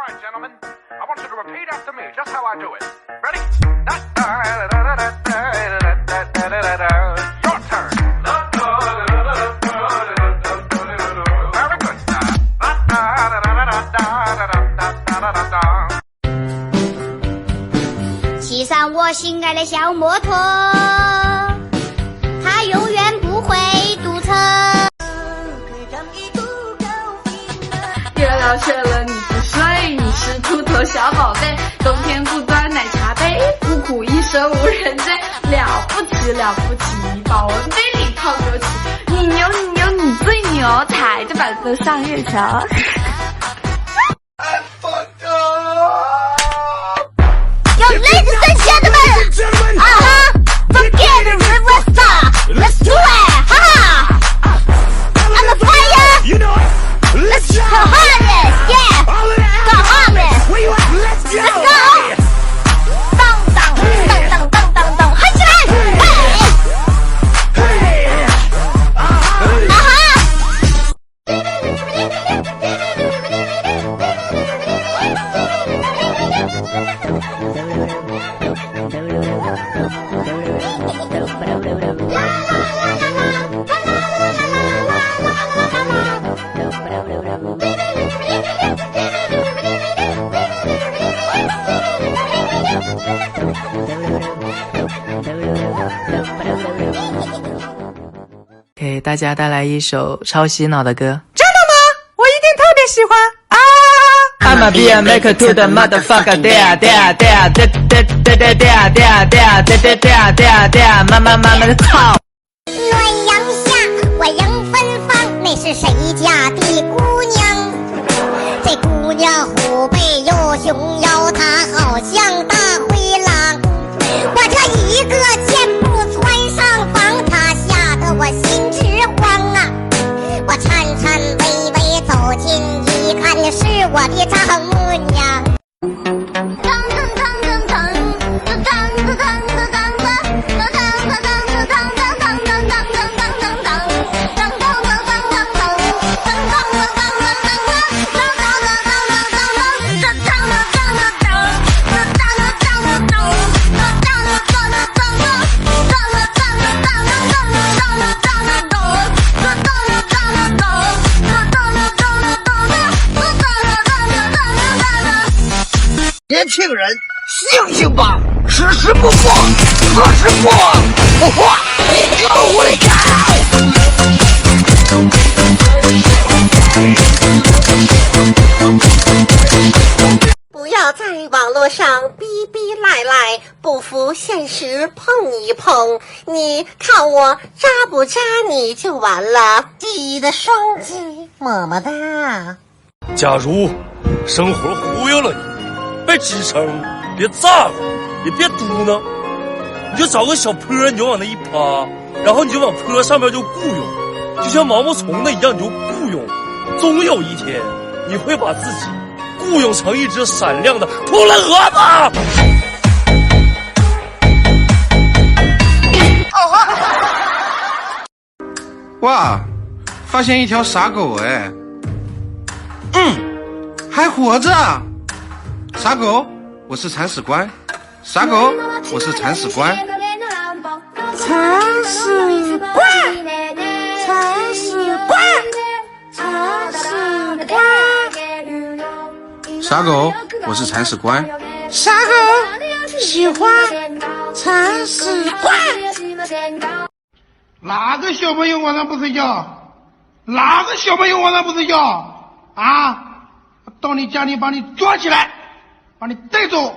right, gentlemen. I want you to repeat after me, just how I do it. Ready? Your turn. Very good. 骑上我心爱的小摩托，它永远不会堵车。月亮缺了你不睡，你是秃头小宝贝，冬天不端奶茶杯，不苦一生无人追，了不起了不起，保温杯里泡枸杞，你牛你牛你最牛，踩着板凳上月桥。Yo, ladies and gentlemen, forget the river star, let's do it, I'm a fire, You know it. let's go harness, yeah, go harness, Let's go. let's go, 当当当当当当当，嗨起来，嘿，给大家带来一首超洗脑的歌。真的吗？我一定特别喜欢啊 I'ma be a maker to the motherfucker there there there there there there there there there there there there 妈妈妈妈的操！暖阳下，我迎芬芳，那是谁家的姑娘？这姑娘虎背又熊腰，她好像大灰狼。我这一个箭步窜上房，她吓得我心直慌啊！我颤颤巍巍走近一看，是我的丈母娘。年轻人，醒醒吧！时时不过，何时过？哇！有我的不要在网络上逼逼赖赖，不服现实碰一碰，你看我扎不扎你就完了。记得双击，么么哒。假如生活忽悠了你，别吱声，别咋呼，也别嘟囔，你就找个小坡，你就往那一趴，然后你就往坡上面就雇佣，就像毛毛虫那一样，你就雇佣。终有一天，你会把自己雇佣成一只闪亮的扑棱蛾子。哇，发现一条傻狗哎，还活着。傻狗，我是铲屎官。傻狗，我是铲屎官。铲屎官，铲屎官，铲屎官。傻狗，我是铲屎官。傻狗喜欢铲屎官。哪个小朋友晚上不睡觉？哪个小朋友晚上不睡觉？啊！到你家里把你抓起来，把你带走。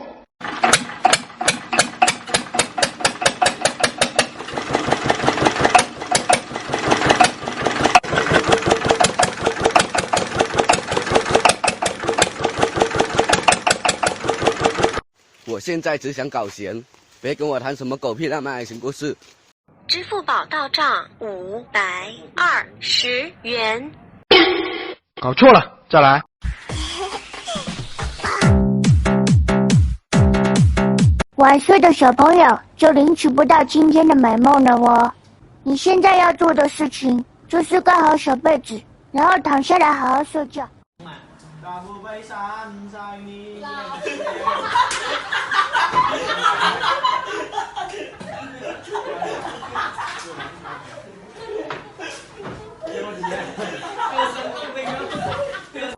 我现在只想搞钱，别跟我谈什么狗屁浪漫爱情故事。支付宝到账520元。搞错了，再来。晚睡的小朋友就领取不到今天的美梦了哦。你现在要做的事情就是盖好小被子，然后躺下来好好睡觉。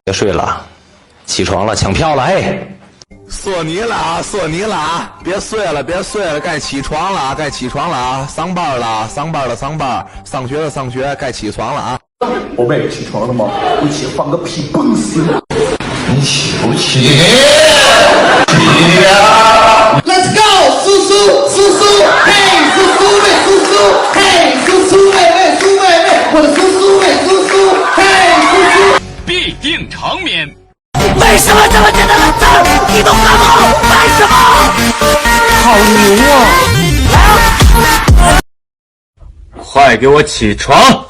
别睡了，起床了，抢票了，嘿！索尼了啊，索尼了啊！别睡了，别睡了，该起床了啊，该起床了啊！上班了，上班了，上班；上学了，上学，该起床了啊！宝贝，起床了吗？我起放个屁，蹦死你！你起不起？起呀 ！Let's go， 叔叔，叔叔，嘿，叔叔喂，叔叔，嘿，叔叔喂，叔喂喂，我的叔叔喂，叔叔，嘿，叔叔。必定长眠。为什么这么简单的字儿你都看不好？为什么？好牛啊！快给我起床！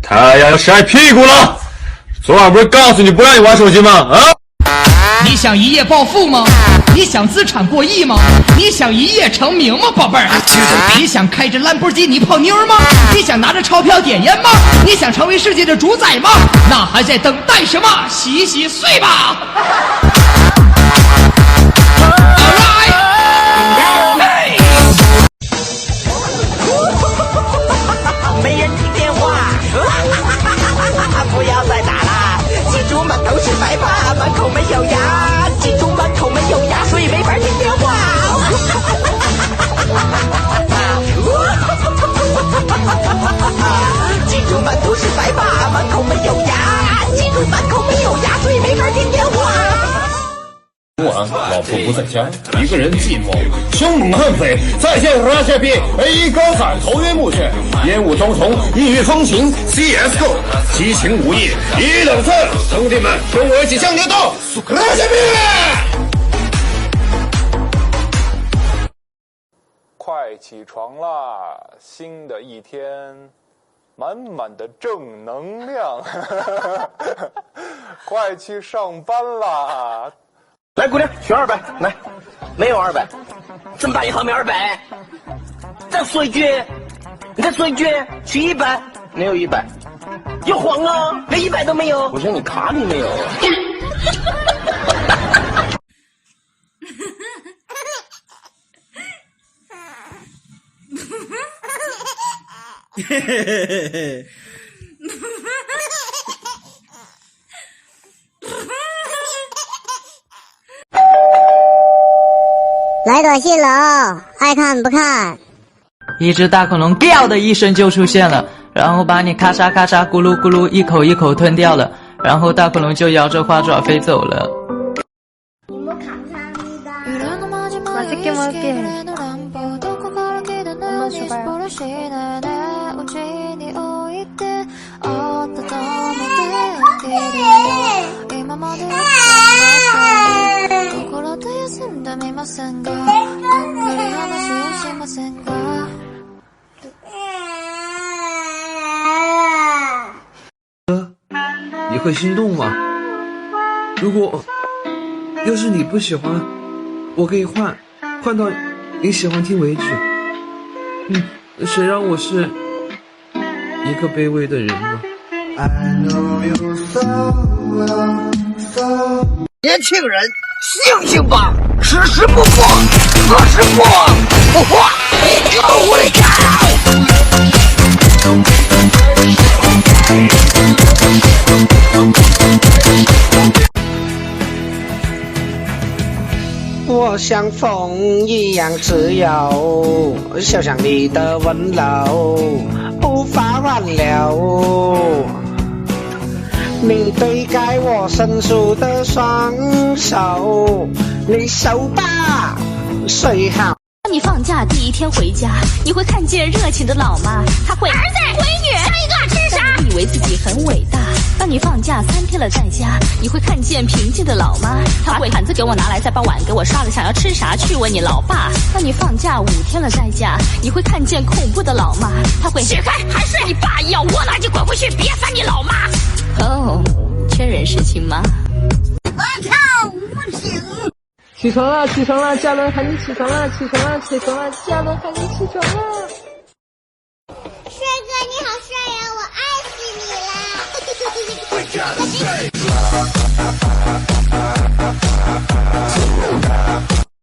太阳要晒屁股了！昨晚不是告诉你不让你玩手机吗？啊！你想一夜暴富吗？你想资产过亿吗？你想一夜成名吗，宝贝儿？你想开着兰博基尼泡妞吗？你想拿着钞票点烟吗？你想成为世界的主宰吗？那还在等待什么？洗洗睡吧！没人听电话，不要再打啦！记住满头是白发，满口没有牙。记住满口没有牙，所以没法听电话。记住满头是白发，满口没有牙。记住满口没有牙，所以没法听电话。昨晚老婆不在家，一个人寂寞，凶猛悍匪在线拉下币 ，A 高喊头晕目眩，烟雾重重，异域风情 ，CS:GO， 激情武艺一等次，兄弟们跟我一起向前斗，拉下币！快起床啦！新的一天，满满的正能量，快去上班啦！来，姑娘，取200，来，没有200，这么大一行没200，再说一句，你再说一句，取100，没有100，又黄啊，连100都没有。我说你卡里没有。嘿嘿嘿嘿嘿。来短信了啊，爱看不看。一只大恐龙掉的一声就出现了，然后把你咔嚓咔嚓咕噜咕噜一口一口吞掉了，然后大恐龙就摇着花爪飞走了。 맛있게 먹을게. 엄마 줘봐요.哥，你会心动吗？如果要是你不喜欢，我可以换到你喜欢听为止。谁让我是一个卑微的人呢？年轻人，醒醒吧！时时不过，何时过？哇！我的天！我像风一样自由，就像你的温柔无法挽留。你推开我伸出的双手，你手吧，睡好。当你放假第一天回家，你会看见热情的老妈，她会儿子、闺女，下一个吃啥？你以为自己很伟大。当你放假3天了在家，你会看见平静的老妈，她会把毯子给我拿来，再把碗给我刷了，想要吃啥去问你老爸。当你放假5天了在家，你会看见恐怖的老妈，她会起开，还是你爸一样窝囊，你滚回去，别烦你老妈。哦，缺人事情吗？我操，无情！起床了，起床了，家人喊你起床了，起床了，起床了，家人喊你起床了。